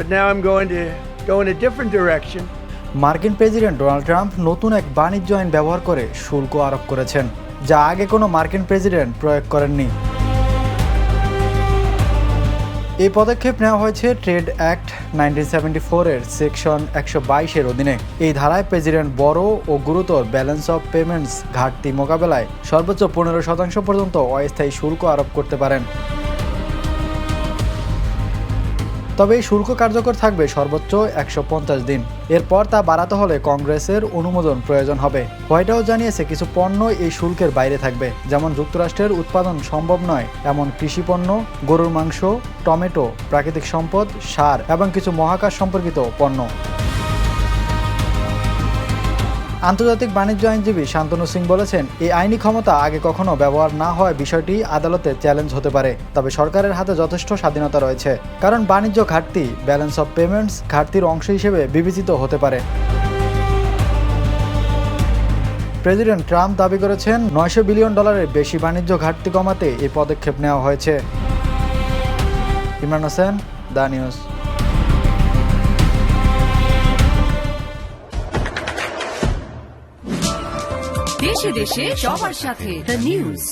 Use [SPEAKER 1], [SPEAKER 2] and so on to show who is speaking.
[SPEAKER 1] but now I'm going to go in a different direction.
[SPEAKER 2] মার্কিন president Donald Trump নতুন এক বাণিজ্য আইন ব্যবহার করে শুল্ক আরোপ করেছেন, যা আগে কোনো মার্কিন প্রেসিডেন্ট প্রয়োগ করেননি। এই পদক্ষেপ নেওয়া হয়েছে ট্রেড অ্যাক্ট 1974-এর সেকশন 122-এর অধীনে। এই ধারায় প্রেসিডেন্ট বড় ও গুরুতর ব্যালেন্স অফ পেমেন্টস ঘাটতি মোকাবেলায় সর্বোচ্চ 15% পর্যন্ত অস্থায়ী শুল্ক আরোপ করতে পারেন। তবে এই শুল্ক কার্যকর থাকবে সর্বোচ্চ 150 দিন। এরপর তা বাড়াতে হলে কংগ্রেসের অনুমোদন প্রয়োজন হবে। হোয়াইট হাউস জানিয়েছে কিছু পণ্য এই শুল্কের বাইরে থাকবে, যেমন যুক্তরাষ্ট্রের উৎপাদন সম্ভব নয় এমন কৃষি পণ্য, গরুর মাংস, টমেটো, প্রাকৃতিক সম্পদ, সার এবং কিছু মহাকাশ সম্পর্কিত পণ্য। আন্তর্জাতিক বাণিজ্য আইনজীবী শান্তনু সিং বলেছেন, এই আইনি ক্ষমতা আগে কখনো ব্যবহার না হওয়ার বিষয়টি আদালতে চ্যালেঞ্জ হতে পারে। তবে সরকারের হাতে যথেষ্ট স্বাধীনতা রয়েছে, কারণ বাণিজ্য ঘাটতি ব্যালেন্স অফ পেমেন্টস ঘাটতির অংশ হিসেবে বিবেচিত হতে পারে। প্রেসিডেন্ট ট্রাম্প দাবি করেছেন, $900 বিলিয়ন বেশি বাণিজ্য ঘাটতি কমাতে এই পদক্ষেপ নেওয়া হয়েছে। Imran Hossain, the news.
[SPEAKER 3] দেশে দেশে সবার সাথে দ্য নিউজ।